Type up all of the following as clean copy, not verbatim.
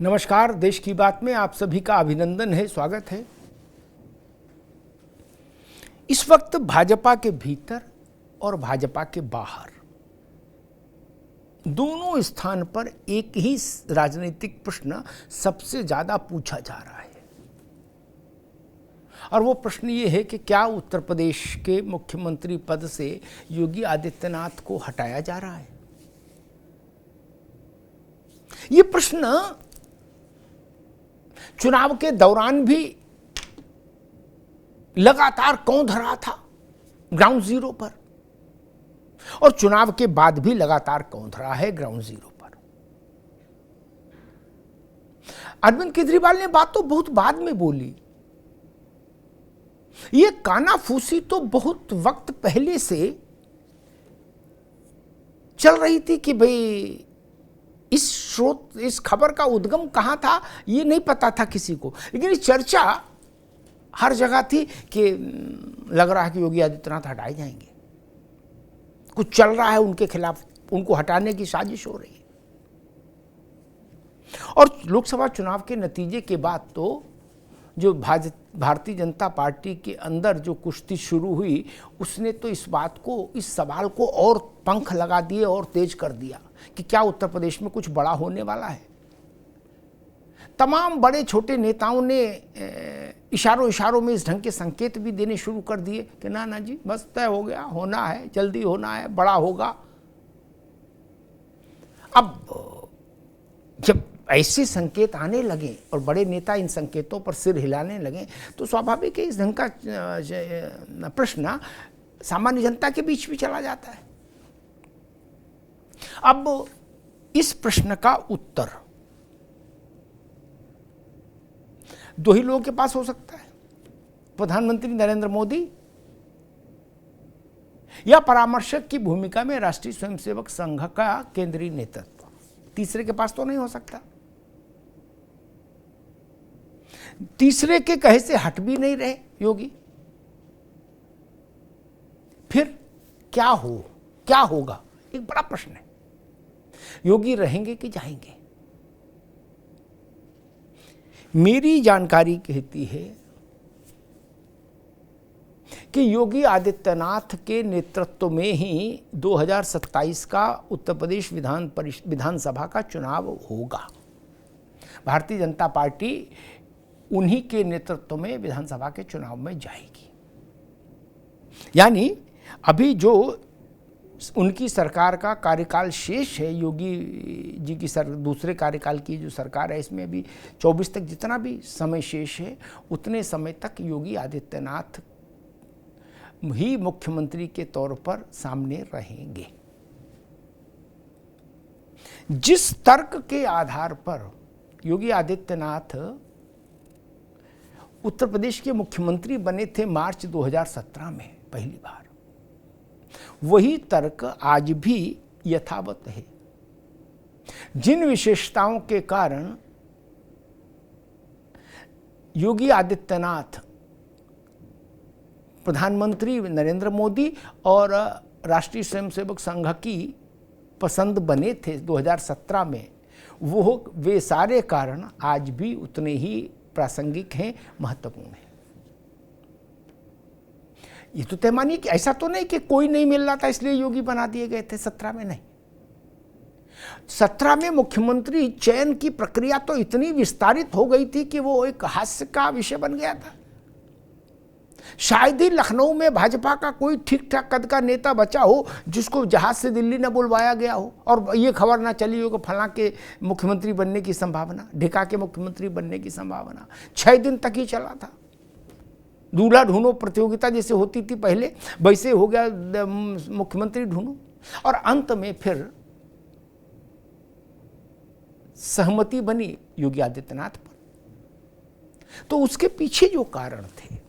नमस्कार। देश की बात में आप सभी का अभिनंदन है, स्वागत है। इस वक्त भाजपा के भीतर और भाजपा के बाहर दोनों स्थान पर एक ही राजनीतिक प्रश्न सबसे ज्यादा पूछा जा रहा है, और वो प्रश्न ये है कि क्या उत्तर प्रदेश के मुख्यमंत्री पद से योगी आदित्यनाथ को हटाया जा रहा है। ये प्रश्न चुनाव के दौरान भी लगातार कौंध रहा था ग्राउंड जीरो पर, और चुनाव के बाद भी लगातार कौंध रहा है ग्राउंड जीरो पर। अरविंद केजरीवाल ने बात तो बहुत बाद में बोली। ये कानाफूसी तो बहुत वक्त पहले से चल रही थी कि भाई इस खबर का उद्गम कहां था ये नहीं पता था किसी को, लेकिन ये चर्चा हर जगह थी कि लग रहा है कि योगी आदित्यनाथ हटाए जाएंगे, कुछ चल रहा है उनके खिलाफ, उनको हटाने की साजिश हो रही है। और लोकसभा चुनाव के नतीजे के बाद तो जो भारतीय जनता पार्टी के अंदर जो कुश्ती शुरू हुई, उसने तो इस सवाल को और पंख लगा दिए और तेज कर दिया कि क्या उत्तर प्रदेश में कुछ बड़ा होने वाला है। तमाम बड़े छोटे नेताओं ने इशारों में इस ढंग के संकेत भी देने शुरू कर दिए कि ना जी बस तय हो गया, होना है, जल्दी होना है, बड़ा होगा। अब जब ऐसे संकेत आने लगे और बड़े नेता इन संकेतों पर सिर हिलाने लगे, तो स्वाभाविक है इस ढंग का प्रश्न सामान्य जनता के बीच भी चला जाता है। अब इस प्रश्न का उत्तर दो ही लोगों के पास हो सकता है, प्रधानमंत्री नरेंद्र मोदी या परामर्शक की भूमिका में राष्ट्रीय स्वयंसेवक संघ का केंद्रीय नेतृत्व। तीसरे के पास तो नहीं हो सकता। तीसरे के कहे से हट भी नहीं रहे योगी। फिर क्या होगा, एक बड़ा प्रश्न है। योगी रहेंगे कि जाएंगे? मेरी जानकारी कहती है कि योगी आदित्यनाथ के नेतृत्व में ही 2027 का उत्तर प्रदेश विधानसभा का चुनाव होगा। भारतीय जनता पार्टी उन्हीं के नेतृत्व में विधानसभा के चुनाव में जाएगी। यानी अभी जो उनकी सरकार का कार्यकाल शेष है, योगी जी की दूसरे कार्यकाल की जो सरकार है, इसमें अभी 24 तक जितना भी समय शेष है, उतने समय तक योगी आदित्यनाथ ही मुख्यमंत्री के तौर पर सामने रहेंगे। जिस तर्क के आधार पर योगी आदित्यनाथ उत्तर प्रदेश के मुख्यमंत्री बने थे मार्च 2017 में पहली बार, वही तर्क आज भी यथावत है। जिन विशेषताओं के कारण योगी आदित्यनाथ प्रधानमंत्री नरेंद्र मोदी और राष्ट्रीय स्वयंसेवक संघ की पसंद बने थे 2017 में, वे सारे कारण आज भी उतने ही प्रासंगिक हैं, महत्वपूर्ण हैं। ये तो तय मानिए कि ऐसा तो नहीं कि कोई नहीं मिल रहा था इसलिए योगी बना दिए गए थे 17 में। नहीं, 17 में मुख्यमंत्री चयन की प्रक्रिया तो इतनी विस्तारित हो गई थी कि वो एक हास्य का विषय बन गया था। शायद ही लखनऊ में भाजपा का कोई ठीक ठाक कद का नेता बचा हो जिसको जहाज से दिल्ली न बुलवाया गया हो और ये खबर ना चली हो कि फलां के मुख्यमंत्री बनने की संभावना, ढिका के मुख्यमंत्री बनने की संभावना। 6 दिन तक ही चला था। दूल्हा ढूंढो प्रतियोगिता जैसे होती थी पहले, वैसे हो गया मुख्यमंत्री ढूंढो, और अंत में फिर सहमति बनी योगी आदित्यनाथ पर। तो उसके पीछे जो कारण थे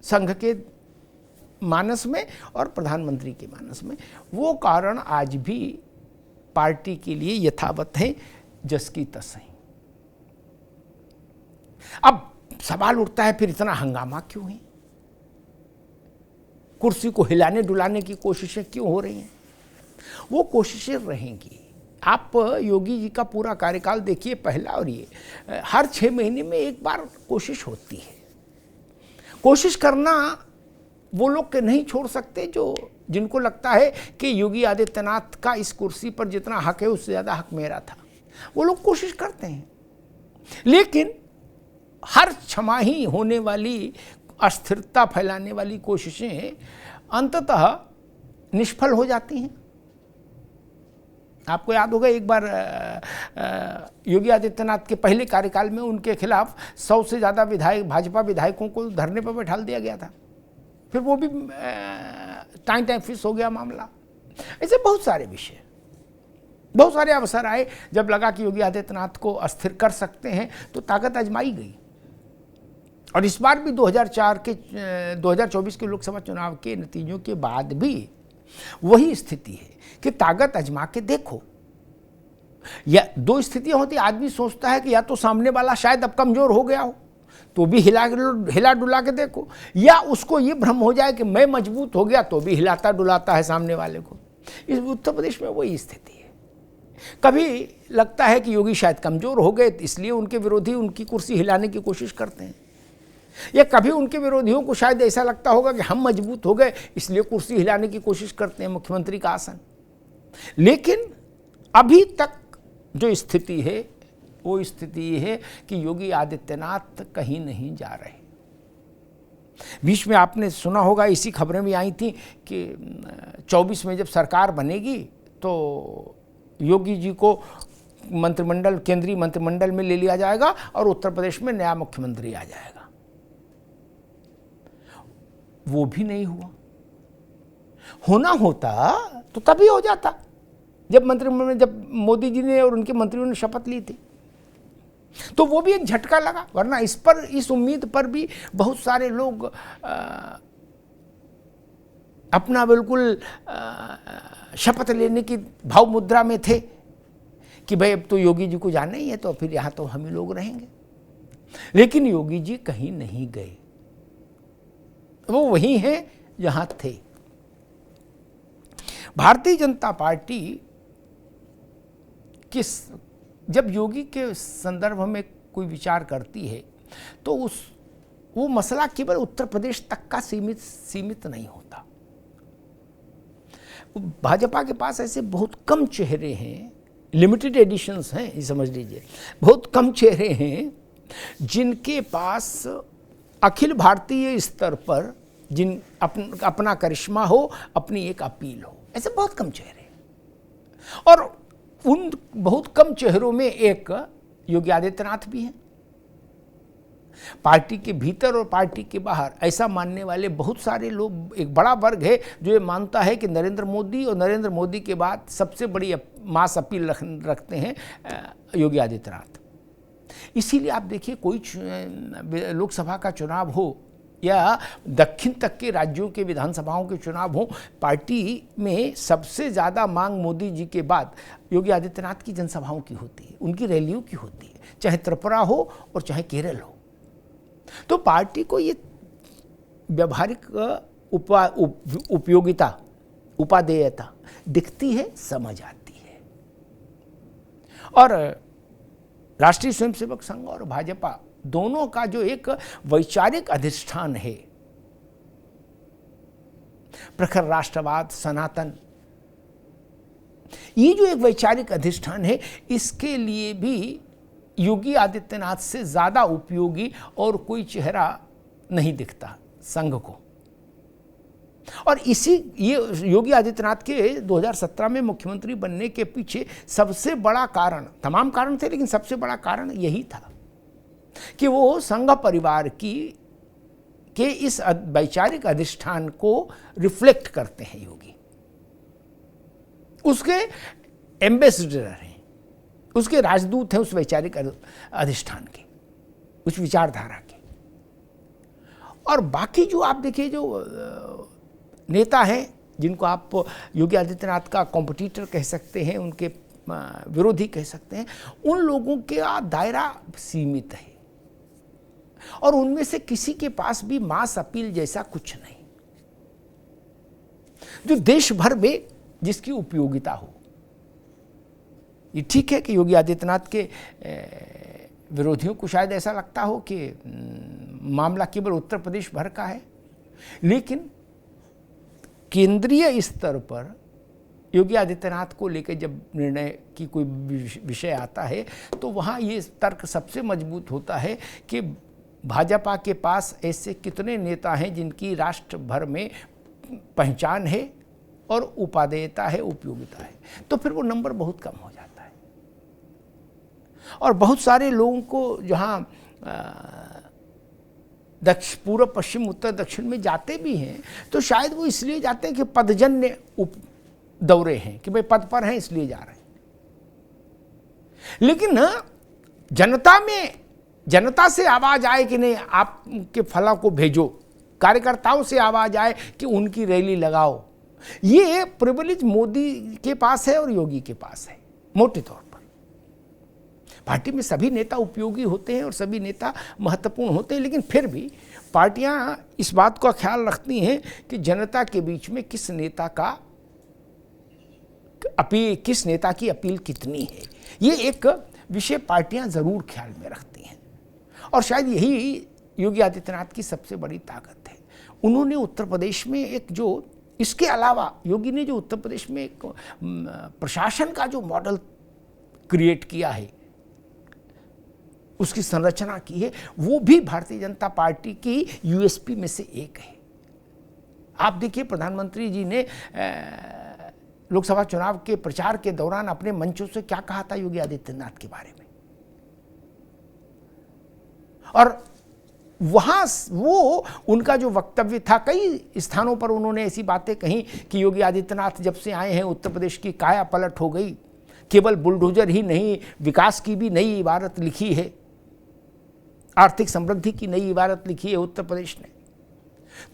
संघ के मानस में और प्रधानमंत्री के मानस में, वो कारण आज भी पार्टी के लिए यथावत है, जस की तस है। अब सवाल उठता है फिर इतना हंगामा क्यों है, कुर्सी को हिलाने डुलाने की कोशिशें क्यों हो रही हैं? वो कोशिशें रहेंगी। आप योगी जी का पूरा कार्यकाल देखिए, पहला और ये हर 6 महीने में एक बार कोशिश होती है। कोशिश करना वो लोग के नहीं छोड़ सकते जिनको लगता है कि योगी आदित्यनाथ का इस कुर्सी पर जितना हक है उससे ज़्यादा हक मेरा था। वो लोग कोशिश करते हैं, लेकिन हर छमाही होने वाली अस्थिरता फैलाने वाली कोशिशें अंततः निष्फल हो जाती हैं। आपको याद होगा एक बार योगी आदित्यनाथ के पहले कार्यकाल में उनके खिलाफ 100 से ज़्यादा भाजपा विधायकों को धरने पर बैठाल दिया गया था, फिर वो भी टाइम फिक्स हो गया मामला। ऐसे बहुत सारे विषय, बहुत सारे अवसर आए जब लगा कि योगी आदित्यनाथ को अस्थिर कर सकते हैं तो ताकत आजमाई गई। और इस बार भी 2024 के लोकसभा चुनाव के नतीजों के बाद भी वही स्थिति है कि ताकत आजमा के देखो। या दो स्थितियां होती, आदमी सोचता है कि या तो सामने वाला शायद अब कमजोर हो गया हो तो भी हिला डुला के देखो, या उसको ये भ्रम हो जाए कि मैं मजबूत हो गया तो भी हिलाता डुलाता है सामने वाले को। इस उत्तर प्रदेश में वही स्थिति है। कभी लगता है कि योगी शायद कमजोर हो गए इसलिए उनके विरोधी उनकी कुर्सी हिलाने की कोशिश करते हैं, या कभी उनके विरोधियों को शायद ऐसा लगता होगा कि हम मजबूत हो गए इसलिए कुर्सी हिलाने की कोशिश करते हैं, मुख्यमंत्री का आसन। लेकिन अभी तक जो स्थिति है वो स्थिति ये है कि योगी आदित्यनाथ कहीं नहीं जा रहे। बीच में आपने सुना होगा, इसी खबरें भी आई थी कि 24 में जब सरकार बनेगी तो योगी जी को मंत्रिमंडल, केंद्रीय मंत्रिमंडल में ले लिया जाएगा और उत्तर प्रदेश में नया मुख्यमंत्री आ जाएगा। वो भी नहीं हुआ। होना होता तो तभी हो जाता जब मंत्रिमंडल में, जब मोदी जी ने और उनके मंत्रियों ने शपथ ली थी, तो वो भी एक झटका लगा। वरना इस उम्मीद पर भी बहुत सारे लोग अपना बिल्कुल शपथ लेने की भाव मुद्रा में थे कि भाई अब तो योगी जी को जाना ही है तो फिर यहाँ तो हम ही लोग रहेंगे। लेकिन योगी जी कहीं नहीं गए, वो वहीं हैं जहाँ थे। भारतीय जनता पार्टी जब योगी के संदर्भ में कोई विचार करती है तो वो मसला केवल उत्तर प्रदेश तक का सीमित नहीं होता। भाजपा के पास ऐसे बहुत कम चेहरे हैं, लिमिटेड एडिशंस हैं, ये समझ लीजिए, बहुत कम चेहरे हैं जिनके पास अखिल भारतीय स्तर पर अपना करिश्मा हो, अपनी एक अपील हो। ऐसे बहुत कम चेहरे, और उन बहुत कम चेहरों में एक योगी आदित्यनाथ भी हैं। पार्टी के भीतर और पार्टी के बाहर ऐसा मानने वाले बहुत सारे लोग, एक बड़ा वर्ग है जो ये मानता है कि नरेंद्र मोदी और नरेंद्र मोदी के बाद सबसे बड़ी मास अपील रखते हैं योगी आदित्यनाथ। इसीलिए आप देखिए, कोई लोकसभा का चुनाव हो या दक्षिण तक के राज्यों के विधानसभाओं के चुनाव हो, पार्टी में सबसे ज़्यादा मांग मोदी जी के बाद योगी आदित्यनाथ की जनसभाओं की होती है, उनकी रैलियों की होती है, चाहे त्रिपुरा हो और चाहे केरल हो। तो पार्टी को ये व्यवहारिक उपयोगिता, उपादेयता दिखती है, समझ आती है। और राष्ट्रीय स्वयंसेवक संघ और भाजपा दोनों का जो एक वैचारिक अधिष्ठान है, प्रखर राष्ट्रवाद, सनातन, ये जो एक वैचारिक अधिष्ठान है, इसके लिए भी योगी आदित्यनाथ से ज्यादा उपयोगी और कोई चेहरा नहीं दिखता संघ को। और ये योगी आदित्यनाथ के 2017 में मुख्यमंत्री बनने के पीछे सबसे बड़ा कारण, तमाम कारण थे लेकिन सबसे बड़ा कारण यही था कि वो संघ परिवार के इस वैचारिक अधिष्ठान को रिफ्लेक्ट करते हैं। योगी उसके एम्बेसडर हैं, उसके राजदूत हैं, उस वैचारिक अधिष्ठान के, उस विचारधारा के। और बाकी जो आप देखिए, जो नेता हैं जिनको आप योगी आदित्यनाथ का कॉम्पिटिटर कह सकते हैं, उनके विरोधी कह सकते हैं, उन लोगों के दायरा सीमित है और उनमें से किसी के पास भी मास अपील जैसा कुछ नहीं जो देश भर में जिसकी उपयोगिता हो। ये ठीक है कि योगी आदित्यनाथ के विरोधियों को शायद ऐसा लगता हो कि मामला केवल उत्तर प्रदेश भर का है, लेकिन केंद्रीय स्तर पर योगी आदित्यनाथ को लेकर जब निर्णय की कोई विषय आता है तो वहाँ ये तर्क सबसे मजबूत होता है कि भाजपा के पास ऐसे कितने नेता हैं जिनकी राष्ट्र भर में पहचान है और उपादेयता है, उपयोगिता है, तो फिर वो नंबर बहुत कम हो जाता है। और बहुत सारे लोगों को जहाँ पूर्व पश्चिम उत्तर दक्षिण में जाते भी हैं तो शायद वो इसलिए जाते हैं कि पदजन्य दौरे हैं, कि भाई पद पर हैं इसलिए जा रहे हैं। लेकिन जनता से आवाज आए कि नहीं आपके फला को भेजो, कार्यकर्ताओं से आवाज आए कि उनकी रैली लगाओ, ये प्रिविलेज मोदी के पास है और योगी के पास है मोटे तौर पर। पार्टी में सभी नेता उपयोगी होते हैं और सभी नेता महत्वपूर्ण होते हैं, लेकिन फिर भी पार्टियां इस बात का ख्याल रखती हैं कि जनता के बीच में किस नेता की अपील कितनी है, ये एक विषय पार्टियां जरूर ख्याल में रखती हैं। और शायद यही योगी आदित्यनाथ की सबसे बड़ी ताकत है। उन्होंने उत्तर प्रदेश में एक जो, इसके अलावा योगी ने जो उत्तर प्रदेश में एक प्रशासन का जो मॉडल क्रिएट किया है, उसकी संरचना की है, वो भी भारतीय जनता पार्टी की यूएसपी में से एक है। आप देखिए प्रधानमंत्री जी ने लोकसभा चुनाव के प्रचार के दौरान अपने मंचों से क्या कहा था योगी आदित्यनाथ के बारे में, और वहां वो उनका जो वक्तव्य था, कई स्थानों पर उन्होंने ऐसी बातें कही कि योगी आदित्यनाथ जब से आए हैं उत्तर प्रदेश की काया पलट हो गई, केवल बुलडोजर ही नहीं विकास की भी नई इबारत लिखी है, आर्थिक समृद्धि की नई इबारत लिखी है उत्तर प्रदेश ने।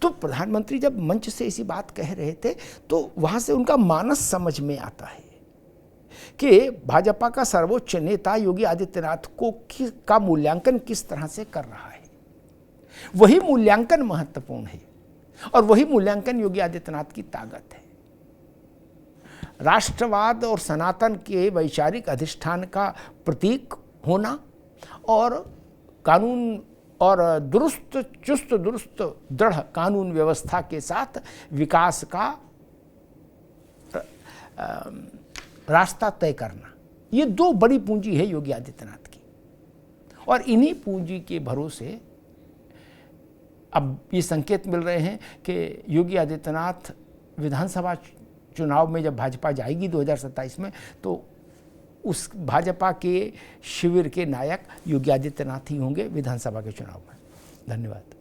तो प्रधानमंत्री जब मंच से ऐसी बात कह रहे थे तो वहां से उनका मानस समझ में आता है कि भाजपा का सर्वोच्च नेता योगी आदित्यनाथ का मूल्यांकन किस तरह से कर रहा है। वही मूल्यांकन महत्वपूर्ण है और वही मूल्यांकन योगी आदित्यनाथ की ताकत है। राष्ट्रवाद और सनातन के वैचारिक अधिष्ठान का प्रतीक होना और कानून और चुस्त दुरुस्त दृढ़ कानून व्यवस्था के साथ विकास का रास्ता तय करना, ये दो बड़ी पूंजी है योगी आदित्यनाथ की। और इन्हीं पूंजी के भरोसे अब ये संकेत मिल रहे हैं कि योगी आदित्यनाथ विधानसभा चुनाव में जब भाजपा जाएगी 2027 में, तो उस भाजपा के शिविर के नायक योगी आदित्यनाथ ही होंगे विधानसभा के चुनाव में। धन्यवाद।